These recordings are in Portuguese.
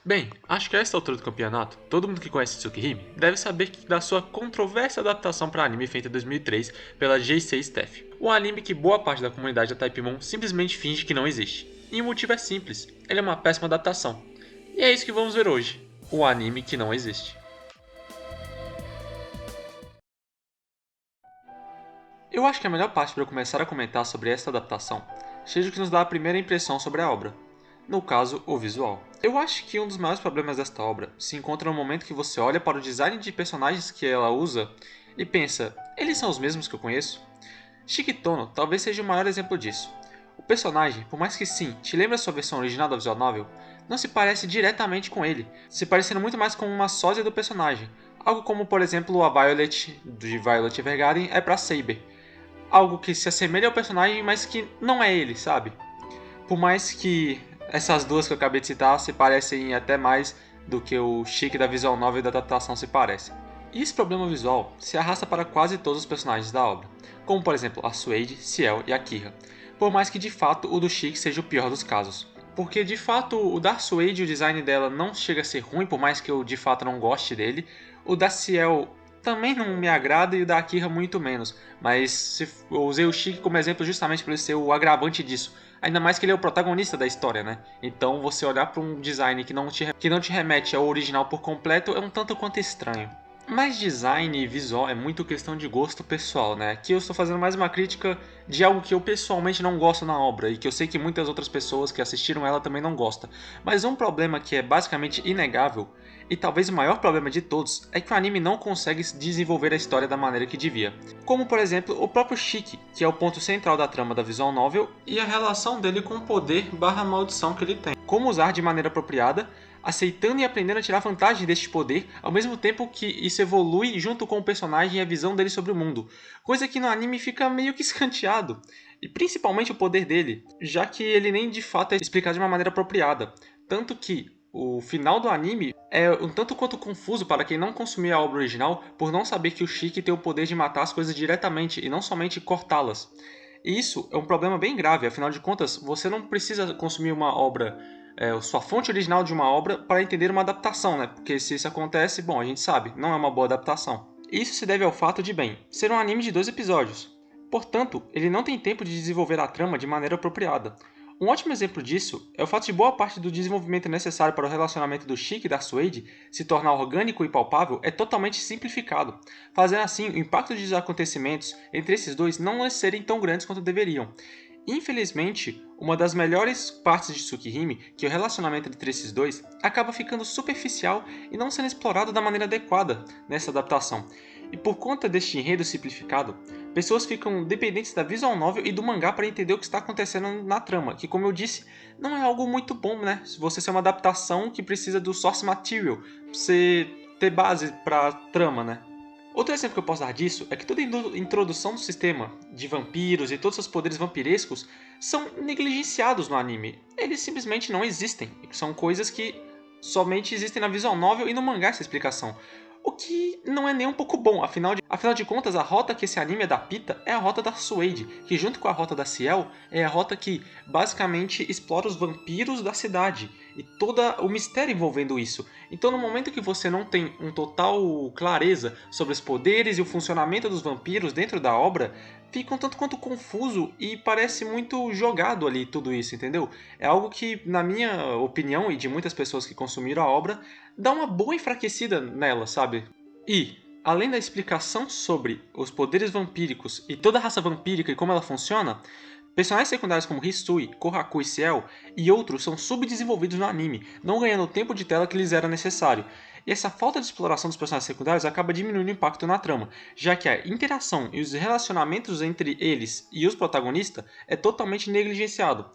Bem, acho que a esta altura do campeonato, todo mundo que conhece Tsukihime deve saber da sua controversa adaptação para anime feita em 2003 pela J.C. Staff. Um anime que boa parte da comunidade da Typemon simplesmente finge que não existe. E o motivo é simples, ele é uma péssima adaptação. E é isso que vamos ver hoje, o anime que não existe. Eu acho que a melhor parte para eu começar a comentar sobre esta adaptação seja o que nos dá a primeira impressão sobre a obra. No caso, o visual. Eu acho que um dos maiores problemas desta obra se encontra no momento que você olha para o design de personagens que ela usa e pensa, eles são os mesmos que eu conheço? Shikitono talvez seja o maior exemplo disso. O personagem, por mais que sim, te lembre a sua versão original da visual novel, não se parece diretamente com ele, se parecendo muito mais com uma sósia do personagem, algo como por exemplo a Violet de Violet Evergarden é para Saber, algo que se assemelha ao personagem, mas que não é ele, sabe? Por mais que essas duas que eu acabei de citar se parecem até mais do que o chique da visual novel e da adaptação se parecem. E esse problema visual se arrasta para quase todos os personagens da obra, como por exemplo a Suede, Ciel e Akira, por mais que de fato o do Chique seja o pior dos casos. Porque de fato o da Suede, o design dela não chega a ser ruim, por mais que eu de fato não goste dele, o da Ciel também não me agrada e o da Akira muito menos, mas eu usei o Chique como exemplo justamente por ele ser o agravante disso. Ainda mais que ele é o protagonista da história, né? Então você olhar para um design que não te remete ao original por completo é um tanto quanto estranho. Mas design e visual é muito questão de gosto pessoal, né? Aqui eu estou fazendo mais uma crítica de algo que eu pessoalmente não gosto na obra e que eu sei que muitas outras pessoas que assistiram ela também não gostam. Mas um problema que é basicamente inegável, e talvez o maior problema de todos, é que o anime não consegue desenvolver a história da maneira que devia. Como por exemplo o próprio Shiki, que é o ponto central da trama da visual novel, e a relação dele com o poder barra maldição que ele tem. Como usar de maneira apropriada, aceitando e aprendendo a tirar vantagem deste poder, ao mesmo tempo que isso evolui junto com o personagem e a visão dele sobre o mundo, coisa que no anime fica meio que escanteado, e principalmente o poder dele, já que ele nem de fato é explicado de uma maneira apropriada, tanto que o final do anime é um tanto quanto confuso para quem não consumiu a obra original por não saber que o Shiki tem o poder de matar as coisas diretamente e não somente cortá-las. E isso é um problema bem grave, afinal de contas, você não precisa consumir uma obra sua fonte original de uma obra para entender uma adaptação, né? Porque se isso acontece, bom, a gente sabe, não é uma boa adaptação. Isso se deve ao fato de, bem, ser um anime de 2 episódios. Portanto, ele não tem tempo de desenvolver a trama de maneira apropriada. Um ótimo exemplo disso é o fato de boa parte do desenvolvimento necessário para o relacionamento do Chique e da Suede se tornar orgânico e palpável é totalmente simplificado, fazendo assim o impacto dos acontecimentos entre esses dois não serem tão grandes quanto deveriam. Infelizmente, uma das melhores partes de Tsukihime, que é o relacionamento entre esses dois, acaba ficando superficial e não sendo explorado da maneira adequada nessa adaptação. E por conta deste enredo simplificado, pessoas ficam dependentes da visual novel e do mangá para entender o que está acontecendo na trama, que como eu disse, não é algo muito bom, né? Se você ser uma adaptação que precisa do source material, pra você ter base para trama, né? Outro exemplo que eu posso dar disso é que toda a introdução do sistema de vampiros e todos seus poderes vampirescos são negligenciados no anime. Eles simplesmente não existem, são coisas que somente existem na visual novel e no mangá essa explicação. O que não é nem um pouco bom, afinal de contas a rota que esse anime adapta é a rota da Suede, que junto com a rota da Ciel é a rota que basicamente explora os vampiros da cidade e todo o mistério envolvendo isso. Então no momento que você não tem um total clareza sobre os poderes e o funcionamento dos vampiros dentro da obra, fica um tanto quanto confuso e parece muito jogado ali tudo isso, entendeu? É algo que, na minha opinião e de muitas pessoas que consumiram a obra, dá uma boa enfraquecida nela, sabe? E, além da explicação sobre os poderes vampíricos e toda a raça vampírica e como ela funciona, personagens secundários como Hisui, Kohaku e Ciel e outros são subdesenvolvidos no anime, não ganhando o tempo de tela que lhes era necessário. E essa falta de exploração dos personagens secundários acaba diminuindo o impacto na trama, já que a interação e os relacionamentos entre eles e os protagonistas é totalmente negligenciado.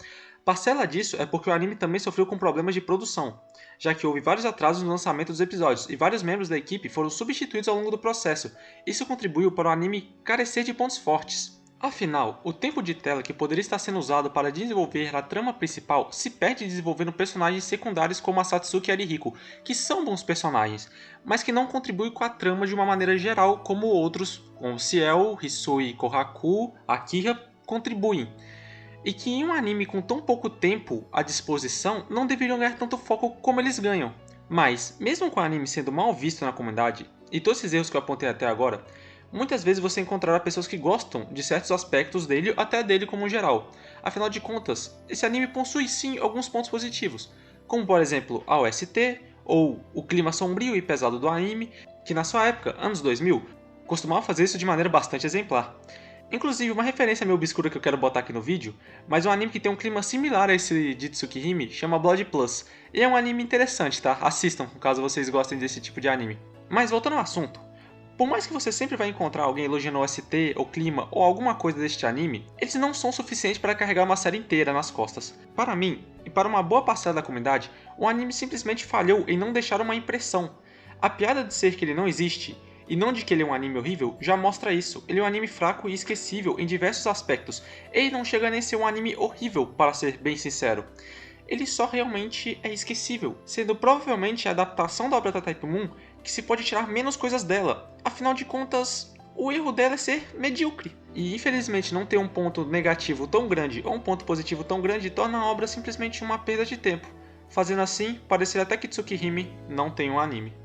Parcela disso é porque o anime também sofreu com problemas de produção, já que houve vários atrasos no lançamento dos episódios e vários membros da equipe foram substituídos ao longo do processo. Isso contribuiu para o anime carecer de pontos fortes. Afinal, o tempo de tela que poderia estar sendo usado para desenvolver a trama principal se perde desenvolvendo personagens secundários como a Satsuki e a Rihiko, que são bons personagens, mas que não contribuem com a trama de uma maneira geral como outros, como Ciel, Hisui, Kohaku, Akira, contribuem. E que em um anime com tão pouco tempo à disposição não deveriam ganhar tanto foco como eles ganham. Mas, mesmo com o anime sendo mal visto na comunidade, e todos esses erros que eu apontei até agora, muitas vezes você encontrará pessoas que gostam de certos aspectos dele, até dele como geral. Afinal de contas, esse anime possui sim alguns pontos positivos, como por exemplo a OST, ou o clima sombrio e pesado do anime, que na sua época, anos 2000, costumava fazer isso de maneira bastante exemplar. Inclusive, uma referência meio obscura que eu quero botar aqui no vídeo, mas um anime que tem um clima similar a esse de Tsukihime chama Blood Plus, e é um anime interessante, tá? Assistam, caso vocês gostem desse tipo de anime. Mas voltando ao assunto, por mais que você sempre vai encontrar alguém elogiando o OST, o clima ou alguma coisa deste anime, eles não são suficientes para carregar uma série inteira nas costas. Para mim, e para uma boa parcela da comunidade, o anime simplesmente falhou em não deixar uma impressão. A piada de ser que ele não existe, e não de que ele é um anime horrível, já mostra isso. Ele é um anime fraco e esquecível em diversos aspectos. Ele não chega nem a ser um anime horrível, para ser bem sincero. Ele só realmente é esquecível, sendo provavelmente a adaptação da obra da Type Moon que se pode tirar menos coisas dela. Afinal de contas, o erro dela é ser medíocre. E infelizmente não ter um ponto negativo tão grande ou um ponto positivo tão grande torna a obra simplesmente uma perda de tempo, fazendo assim parecer até que Tsukihime não tem um anime.